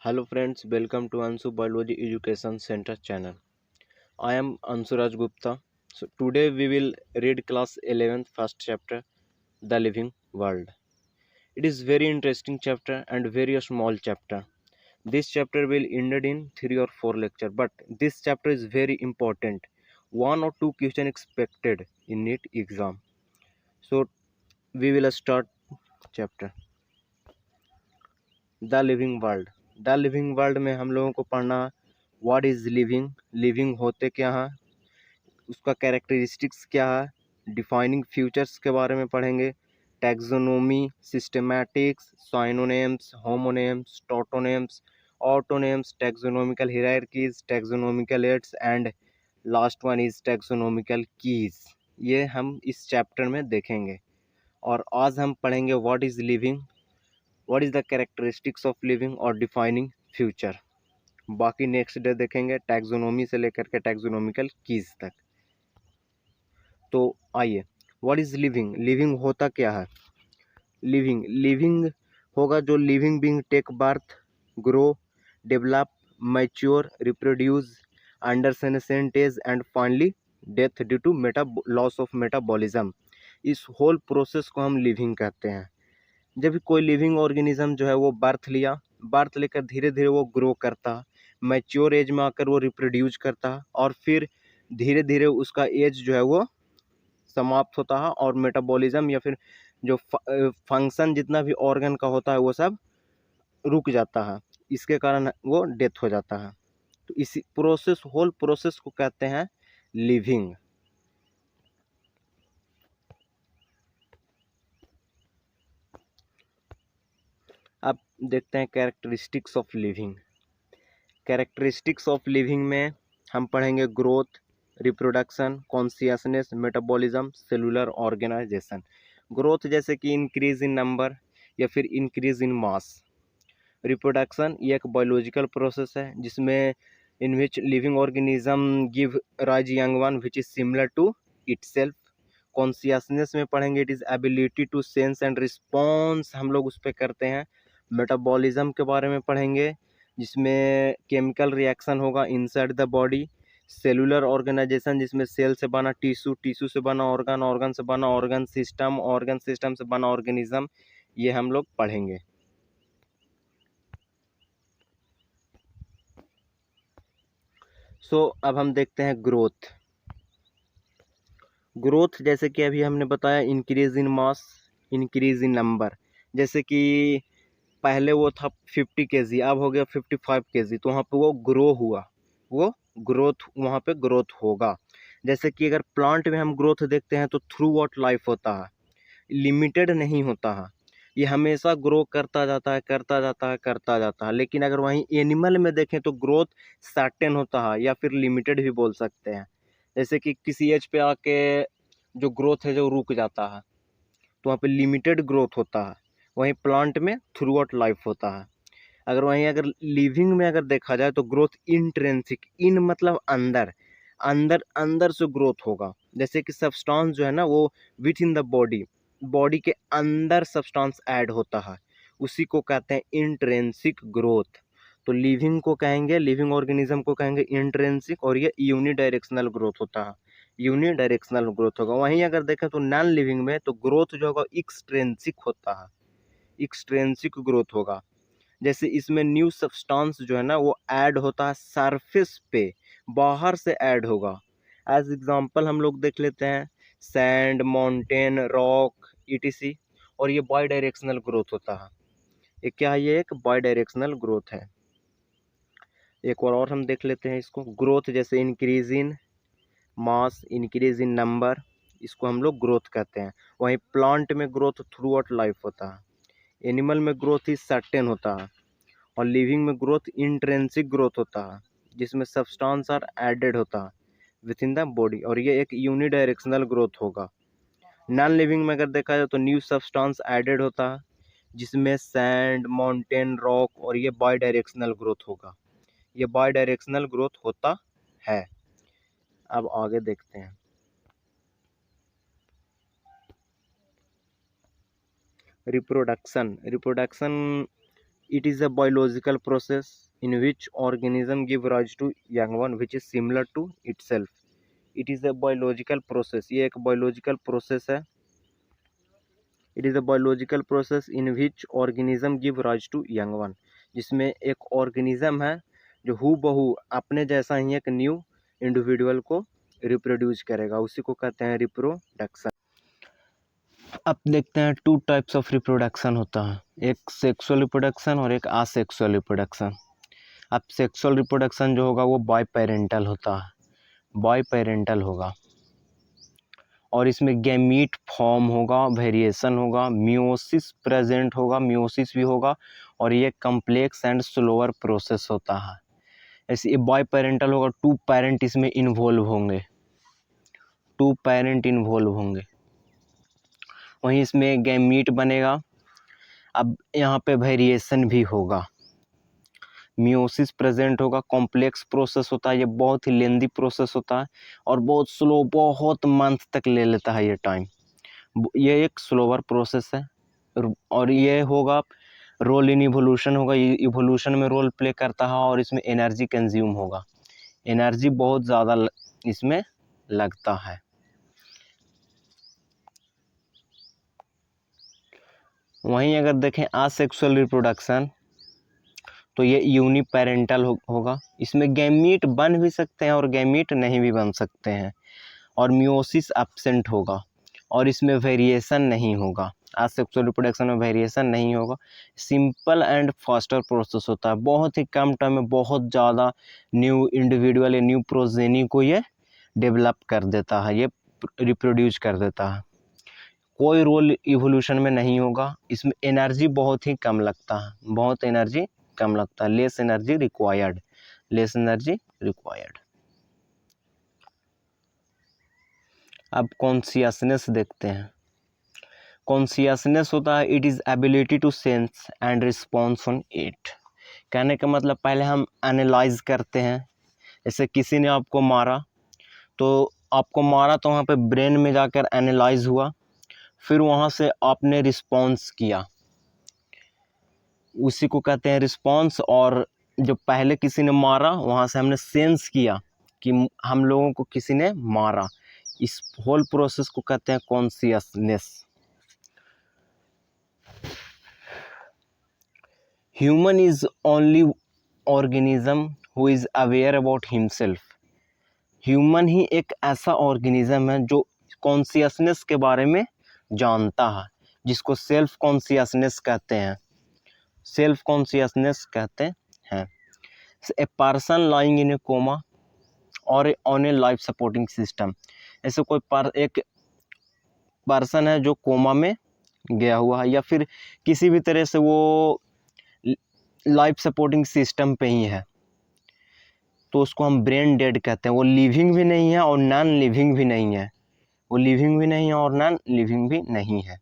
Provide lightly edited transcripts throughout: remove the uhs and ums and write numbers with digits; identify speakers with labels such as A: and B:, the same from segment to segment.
A: Hello friends, welcome to Ansu Biology Education Center channel. I am Ansuraj Gupta. So today we will read class 11th first chapter, The Living World. It is very interesting chapter and very small chapter. This chapter will ended in 3 or 4 lecture, but this chapter is very important. One or two question expected in NEET exam. So we will start chapter the living world. The living world में हम लोगों को पढ़ना what is living, living होते क्या है, उसका characteristics क्या है, डिफाइनिंग फ्यूचर्स के बारे में पढ़ेंगे, taxonomy, systematics, synonyms, homonyms, tautonyms, autonyms, taxonomical hierarchies, taxonomical aids and last one is taxonomical keys. ये हम इस चैप्टर में देखेंगे। और आज हम पढ़ेंगे what is living, what is the characteristics of living और डिफाइनिंग फ्यूचर। बाकी नेक्स्ट डे देखेंगे टैक्सोनॉमी से लेकर के टैक्सोनॉमिकल कीज तक। तो आइए, व्हाट इज़ लिविंग, लिविंग होता क्या है। लिविंग लिविंग होगा जो living being take birth, grow, develop, mature, reproduce under senescent age and finally death due to loss of metabolism. इस होल प्रोसेस को हम लिविंग कहते हैं। जब भी कोई लिविंग ऑर्गेनिज्म जो है वो बर्थ लिया, बर्थ लेकर धीरे धीरे वो ग्रो करता, मैच्योर एज में आकर वो रिप्रोड्यूस करता और फिर धीरे धीरे उसका एज जो है वो समाप्त होता है और मेटाबॉलिज्म या फिर जो फंक्शन जितना भी ऑर्गन का होता है वो सब रुक जाता है। इसके कारण वो डेथ हो जाता है। तो इसी प्रोसेस, होल प्रोसेस को कहते हैं लिविंग। अब देखते हैं characteristics of living. Characteristics of living में हम पढ़ेंगे growth, reproduction, consciousness, metabolism, cellular organisation. Growth जैसे कि इंक्रीज इन नंबर या फिर इंक्रीज इन मास। रिप्रोडक्शन ये एक बायोलॉजिकल प्रोसेस है जिसमें in which living organism give rise young one which is similar to itself. Consciousness में पढ़ेंगे it is ability to sense and response, हम लोग उस पर करते हैं। मेटाबॉलिज्म के बारे में पढ़ेंगे जिसमें केमिकल रिएक्शन होगा inside the body. Cellular organisation जिसमें सेल से बना टिश्यू, टिश्यू से बना ऑर्गन, ऑर्गन से बना ऑर्गन सिस्टम, ऑर्गन सिस्टम से बना ऑर्गेनिज्म, ये हम लोग पढ़ेंगे। अब हम देखते हैं ग्रोथ। ग्रोथ जैसे कि अभी हमने बताया increase in mass, increase in number. जैसे कि पहले वो था 50 kg, अब हो गया 55 kg, तो वहाँ पे वो ग्रो हुआ, वो ग्रोथ, वहाँ पे ग्रोथ होगा। जैसे कि अगर प्लांट में हम ग्रोथ देखते हैं तो थ्रू आउट लाइफ होता है, लिमिटेड नहीं होता है, ये हमेशा ग्रो करता जाता है, करता जाता है, करता जाता है। लेकिन अगर वहीं एनिमल में देखें तो ग्रोथ सर्टेन होता है या फिर लिमिटेड भी बोल सकते हैं। जैसे कि किसी एज पे आके जो ग्रोथ है जो रुक जाता है तो वहाँ पे लिमिटेड ग्रोथ होता है। वहीं प्लांट में थ्रू आउट लाइफ होता है। अगर वहीं अगर लिविंग में अगर देखा जाए तो ग्रोथ इंट्रेंसिक, इन मतलब अंदर, अंदर अंदर से ग्रोथ होगा। जैसे कि सब्सटेंस जो है ना वो with in the body, body के अंदर सब्सटेंस ऐड होता है, उसी को कहते हैं इंट्रेंसिक ग्रोथ। तो लिविंग को कहेंगे, लिविंग ऑर्गेनिज्म को कहेंगे इंट्रेंसिक, और ये यूनिडायरेक्शनल ग्रोथ होता है, यूनिडायरेक्शनल ग्रोथ होगा। वहीं अगर देखें तो नॉन लिविंग में तो ग्रोथ जो होगा एक्सट्रेंसिक होता है, एक्सट्रेंसिक ग्रोथ होगा। जैसे इसमें न्यू सब्सटेंस जो है ना वो ऐड होता है सरफेस पे, बाहर से ऐड होगा। एज एग्जांपल हम लोग देख लेते हैं सैंड, माउंटेन, रॉक, ईटीसी। और ये बाई डायरेक्शनल ग्रोथ होता है। ये क्या है, ये एक बाई डायरेक्शनल ग्रोथ है। एक और हम देख लेते हैं इसको, ग्रोथ जैसे increase in mass, increase in number, इसको हम लोग ग्रोथ कहते हैं। वहीं प्लांट में ग्रोथ थ्रू आउट लाइफ होता है, एनिमल में ग्रोथ ही सर्टेन होता है, और लिविंग में ग्रोथ इंट्रेंसिक ग्रोथ होता है जिसमें सब्सटेंस आर एडेड होता है विद इन द बॉडी, और ये एक यूनिडायरेक्शनल ग्रोथ होगा। नॉन लिविंग में अगर देखा जाए तो न्यू सब्सटेंस एडेड होता है जिसमें सैंड, माउंटेन, रॉक, और ये बाई डायरेक्शनल ग्रोथ होगा, ये बाई डायरेक्शनल ग्रोथ होता है। अब आगे देखते हैं reproduction. Reproduction It is a biological process in which organism give rise to young one which is similar to itself. It is a biological process, ये एक biological process है. It is a biological process in which organism give rise to young one, जिसमें एक organism है जो हूबहू अपने जैसा ही एक न्यू इंडिविजुअल को रिप्रोड्यूस करेगा, उसी को कहते हैं रिप्रोडक्शन. अब देखते हैं टू टाइप्स ऑफ रिप्रोडक्शन होता है, एक सेक्सुअल रिप्रोडक्शन और एक आसेक्सुअल रिप्रोडक्शन. अब सेक्सुअल रिप्रोडक्शन जो होगा वो बाय पेरेंटल होता है, बाय पेरेंटल होगा और इसमें गैमीट फॉर्म होगा, वेरिएशन होगा, मियोसिस प्रेजेंट होगा, मियोसिस भी होगा और ये कम्प्लेक्स एंड स्लोअर प्रोसेस होता है. ऐसे ये बाय पेरेंटल होगा, टू पेरेंट इसमें इन्वॉल्व होंगे, टू पेरेंट इन्वॉल्व होंगे. वहीं इसमें गैमीट बनेगा. अब यहाँ पे वेरिएशन भी होगा, मियोसिस प्रेजेंट होगा, कॉम्प्लेक्स प्रोसेस होता है, ये बहुत ही लेंदी प्रोसेस होता है और बहुत स्लो, बहुत मंथ तक ले लेता है ये टाइम. ये एक स्लोअर प्रोसेस है और ये होगा रोल इन इवोल्यूशन होगा, ये इवोल्यूशन में रोल प्ले करता है और इसमें एनर्जी कंज्यूम होगा, एनर्जी बहुत ज़्यादा इसमें लगता है. वहीं अगर देखें आसेक्सुअल रिप्रोडक्शन तो ये यूनिपेरेंटल होगा, इसमें गैमीट बन भी सकते हैं और गैमीट नहीं भी बन सकते हैं और मियोसिस एब्सेंट होगा और इसमें वेरिएशन नहीं होगा. आसेक्सुअल रिप्रोडक्शन में वेरिएशन नहीं होगा, सिंपल एंड फास्टर प्रोसेस होता है, बहुत ही कम टाइम में बहुत ज़्यादा न्यू इंडिविजुअल या न्यू प्रोजेनी को ये डेवलप कर देता है, ये रिप्रोड्यूस कर देता है. कोई रोल इवोल्यूशन में नहीं होगा, इसमें एनर्जी बहुत ही कम लगता है, बहुत एनर्जी कम लगता है, less energy required, less energy required. अब कॉन्शियसनेस देखते हैं. कॉन्शियसनेस होता है it is ability to sense and response on it. कहने का मतलब पहले हम एनालाइज करते हैं, जैसे किसी ने आपको मारा तो वहाँ पे ब्रेन में जाकर एनालाइज हुआ, फिर वहाँ से आपने रिस्पॉन्स किया, उसी को कहते हैं रिस्पॉन्स. और जो पहले किसी ने मारा वहाँ से हमने सेंस किया कि हम लोगों को किसी ने मारा, इस होल प्रोसेस को कहते हैं consciousness. Human is only organism who is aware about himself. Human ही एक ऐसा ऑर्गेनिज्म है जो कॉन्शियसनेस के बारे में जानता है, जिसको सेल्फ कॉन्शियसनेस कहते हैं, सेल्फ कॉन्शियसनेस कहते हैं. A person lying in a coma or on a life supporting system. ऐसे एक पर्सन है जो कोमा में गया हुआ है या फिर किसी भी तरह से वो लाइफ सपोर्टिंग सिस्टम पे ही है, तो उसको हम ब्रेन डेड कहते हैं. वो लिविंग भी नहीं है और नॉन लिविंग भी नहीं है, वो लिविंग भी नहीं है और नॉन लिविंग भी नहीं है.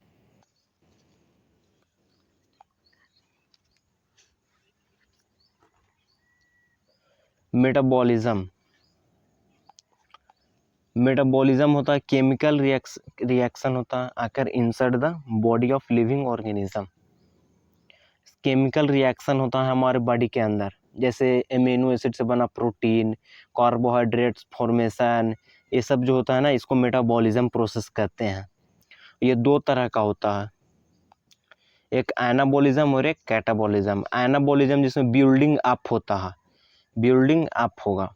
A: मेटाबॉलिज्म. मेटाबॉलिज्म होता है केमिकल रिएक्शन होता है occur inside the body of living organism. Chemical reaction होता है हमारे बॉडी के अंदर, जैसे एमिनो एसिड से बना प्रोटीन, कार्बोहाइड्रेट्स फॉर्मेशन, ये सब जो होता है ना, इसको मेटाबॉलिज्म प्रोसेस कहते हैं. ये दो तरह का होता है, एक एनाबॉलिज्म और एक कैटाबॉलिज्म. एनाबॉलिज्म जिसमें बिल्डिंग अप होता है, बिल्डिंग अप होगा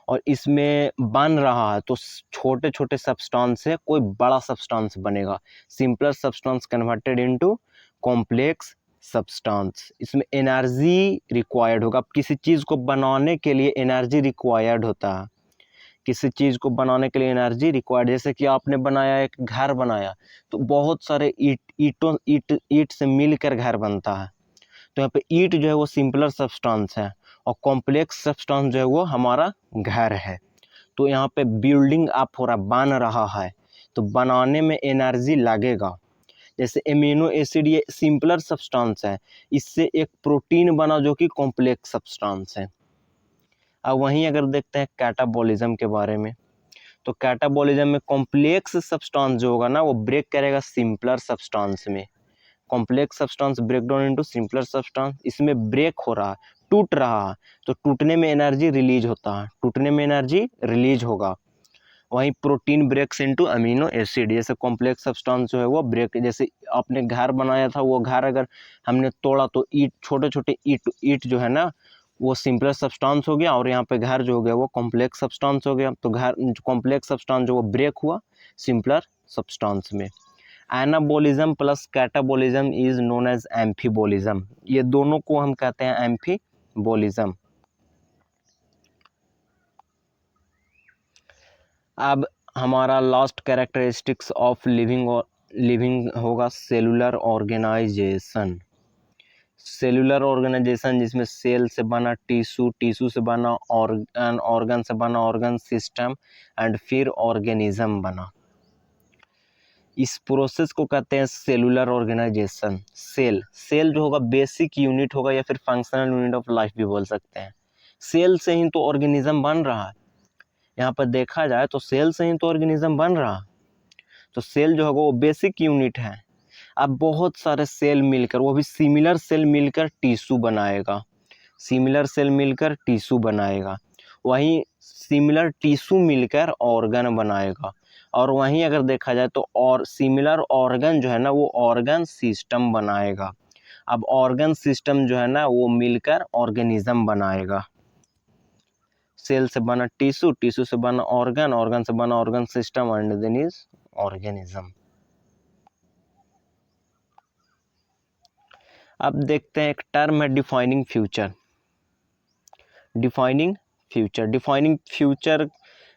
A: और इसमें बन रहा है तो छोटे छोटे सब्सटेंस से कोई बड़ा सब्सटेंस बनेगा, simpler substance converted into complex substance. इसमें एनर्जी रिक्वायर्ड होगा. अब किसी चीज़ को बनाने के लिए एनर्जी रिक्वायर्ड होता है, किसी चीज़ को बनाने के लिए एनर्जी रिक्वायर्ड. जैसे कि आपने बनाया, एक घर बनाया तो बहुत सारे ईट से मिलकर घर बनता है. तो यहाँ पे ईट जो है वो सिंपलर सब्सटेंस है और कॉम्प्लेक्स सब्सटेंस जो है वो हमारा घर है. तो यहाँ पे बिल्डिंग अप हो रहा, बन रहा है, तो बनाने में एनर्जी लगेगा. जैसे एमिनो एसिड ये सिंपलर सब्सटेंस है, इससे एक प्रोटीन बना जो कि कॉम्प्लेक्स सब्सटेंस है. अब वहीं अगर देखते हैं कैटाबॉलिज्म के बारे में, तो कैटाबॉलिज्म में कॉम्प्लेक्स सब्सटेंस जो होगा ना वो ब्रेक करेगा सिंपलर सब्सटेंस में, complex substance break down into simpler substance, इसमें ब्रेक हो रहा है, टूट रहा है, तो टूटने में एनर्जी रिलीज होता है, टूटने में एनर्जी रिलीज होगा। वहीं protein breaks into amino acid, जैसे कॉम्प्लेक्स सब्सटेंस जो है वो ब्रेक, जैसे आपने घर बनाया था, वो घर अगर हमने तोड़ा तो ईट, छोटे छोटे ईट जो है ना वो सिंपलर सब्सटेंस हो गया, और यहाँ पे घर जो हो गया वो कॉम्प्लेक्स सब्सटेंस हो गया। तो घर कॉम्प्लेक्स सब्सटेंस जो वो ब्रेक हुआ सिंपलर सब्सटेंस में। Anabolism plus catabolism is known as amphibolism, ये दोनों को हम कहते हैं एम्फीबोलिज्म। अब हमारा लास्ट कैरेक्टरिस्टिक्स ऑफ लिविंग होगा सेलुलर ऑर्गेनाइजेशन। सेलुलर ऑर्गेनाइजेशन जिसमें सेल से बना टिश्यू, टिश्यू से बना ऑर्गन, ऑर्गन से बना ऑर्गन सिस्टम, एंड फिर ऑर्गेनिज्म बना। इस प्रोसेस को कहते हैं सेलुलर ऑर्गेनाइजेशन। सेल जो होगा बेसिक यूनिट होगा या फिर फंक्शनल यूनिट ऑफ लाइफ भी बोल सकते हैं। सेल से ही तो ऑर्गेनिज्म बन रहा है, यहाँ पर देखा जाए तो सेल से ही तो ऑर्गेनिज्म बन रहा, तो सेल जो होगा वो बेसिक यूनिट है। अब बहुत सारे सेल मिलकर, वो भी सिमिलर सेल मिलकर टिश्यू बनाएगा, सिमिलर सेल मिलकर टिश्यू बनाएगा, वहीं सिमिलर टिश्यू मिलकर ऑर्गन बनाएगा, और वहीं अगर देखा जाए तो और सिमिलर ऑर्गन जो है ना वो ऑर्गन सिस्टम बनाएगा। अब ऑर्गन सिस्टम जो है ना वो मिलकर ऑर्गेनिज्म बनाएगा। सेल से बना टिश्यू, टिश्यू से बना ऑर्गन, ऑर्गन से बना organ system, and then is organism. अब देखते हैं एक टर्म है defining feature. Defining feature, defining feature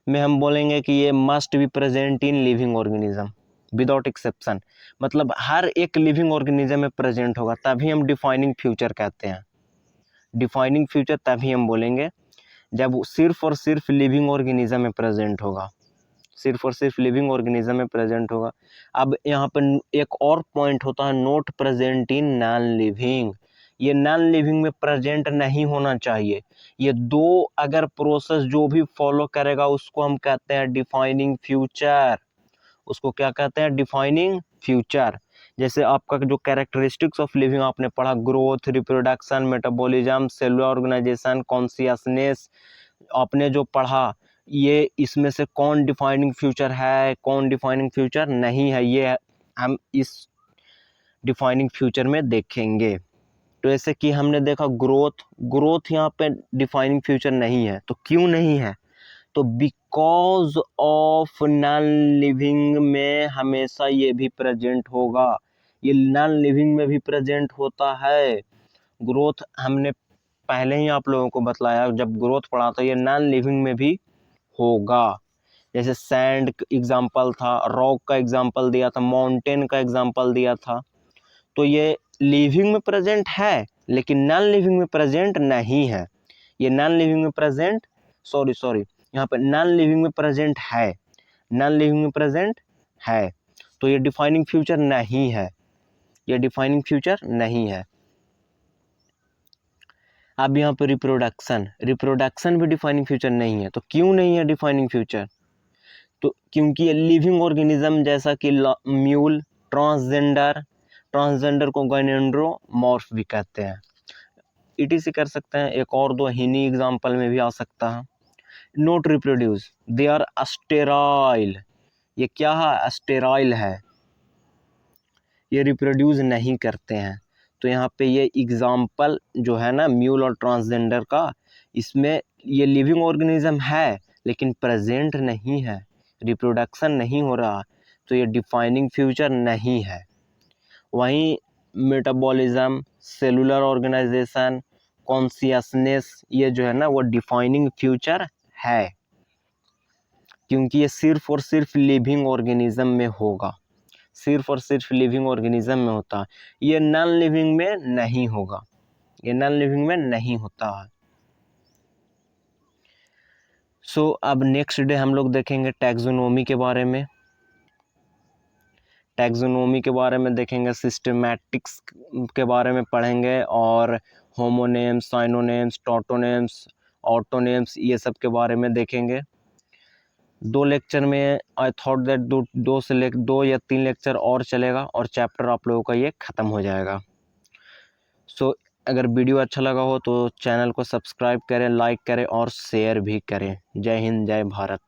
A: में हम बोलेंगे कि ये must be present in living organism without exception, मतलब हर एक लिविंग ऑर्गेनिज्म में प्रेजेंट होगा, तभी हम डिफाइनिंग फ्यूचर कहते हैं। डिफाइनिंग फ्यूचर तभी हम बोलेंगे जब वो सिर्फ और सिर्फ लिविंग ऑर्गेनिज्म में प्रेजेंट होगा, सिर्फ और सिर्फ लिविंग ऑर्गेनिज्म में प्रेजेंट होगा। अब यहाँ पर एक और पॉइंट होता है not present in non living, ये नॉन लिविंग में प्रेजेंट नहीं होना चाहिए। ये दो अगर प्रोसेस जो भी फॉलो करेगा उसको हम कहते हैं डिफाइनिंग फ्यूचर, उसको क्या कहते हैं डिफाइनिंग फ्यूचर। जैसे आपका जो कैरेक्टरिस्टिक्स ऑफ लिविंग आपने पढ़ा, growth, reproduction, metabolism, cellular organisation, consciousness, आपने जो पढ़ा, ये इसमें से कौन डिफाइनिंग फ्यूचर है, कौन डिफाइनिंग फ्यूचर नहीं है, ये हम इस डिफाइनिंग फ्यूचर में देखेंगे। तो ऐसे कि हमने देखा ग्रोथ यहाँ पे डिफाइनिंग फ्यूचर नहीं है, तो क्यों नहीं है, तो बिकॉज ऑफ नॉन लिविंग में हमेशा ये भी प्रेजेंट होगा, ये नॉन लिविंग में भी प्रेजेंट होता है। ग्रोथ हमने पहले ही आप लोगों को बतलाया, जब ग्रोथ पढ़ा था ये नॉन लिविंग में भी होगा। जैसे सैंड एग्जाम्पल था, रॉक का एग्जाम्पल दिया था, माउंटेन का एग्जाम्पल दिया था, तो ये लिविंग में प्रेजेंट है लेकिन नॉन लिविंग में प्रेजेंट नहीं है। ये नॉन लिविंग में प्रेजेंट सॉरी यहाँ पे नॉन लिविंग में प्रेजेंट है, नॉन लिविंग में प्रेजेंट है, तो ये डिफाइनिंग फ्यूचर नहीं है, ये डिफाइनिंग फ्यूचर नहीं है। अब यहाँ पे रिप्रोडक्शन भी डिफाइनिंग फ्यूचर नहीं है, तो क्यों नहीं है डिफाइनिंग फ्यूचर, तो क्योंकि ये लिविंग ऑर्गेनिज्म जैसा कि म्यूल, ट्रांसजेंडर को गाइनेंड्रोमॉर्फ भी कहते हैं, ETC कर सकते हैं, एक और दो हिनी एग्जाम्पल में भी आ सकता है। नोट रिप्रोड्यूस, दे आर अस्टेराइल, ये क्या है अस्टेराइल है, ये रिप्रोड्यूस नहीं करते हैं। तो यहाँ पे ये एग्जाम्पल जो है ना म्यूल और ट्रांसजेंडर का, इसमें ये लिविंग ऑर्गेनिज्म है लेकिन प्रेजेंट नहीं है, रिप्रोडक्शन नहीं हो रहा, तो ये डिफाइनिंग फ्यूचर नहीं है। वहीं मेटाबॉलिज्म, सेलुलर ऑर्गेनाइजेशन, कॉन्शियसनेस, ये जो है ना वो डिफाइनिंग फ्यूचर है, क्योंकि ये सिर्फ और सिर्फ लिविंग ऑर्गेनिज्म में होगा, सिर्फ और सिर्फ लिविंग ऑर्गेनिज्म में होता है, ये नॉन लिविंग में नहीं होगा, ये नॉन लिविंग में नहीं होता है। सो अब नेक्स्ट डे हम लोग देखेंगे टैक्सोनॉमी के बारे में, टैक्सोनॉमी के बारे में देखेंगे, सिस्टमैटिक्स के बारे में पढ़ेंगे, और होमोनेम्स, साइनोनेम्स, टॉटोनेम्स, ऑटोनेम्स, ये सब के बारे में देखेंगे। 2 लेक्चर में आई थॉट दैट 2 या 3 लेक्चर और चलेगा और चैप्टर आप लोगों का ये ख़त्म हो जाएगा। सो अगर वीडियो अच्छा लगा हो तो चैनल को सब्सक्राइब करें, लाइक करें और शेयर भी करें। जय हिंद, जय भारत।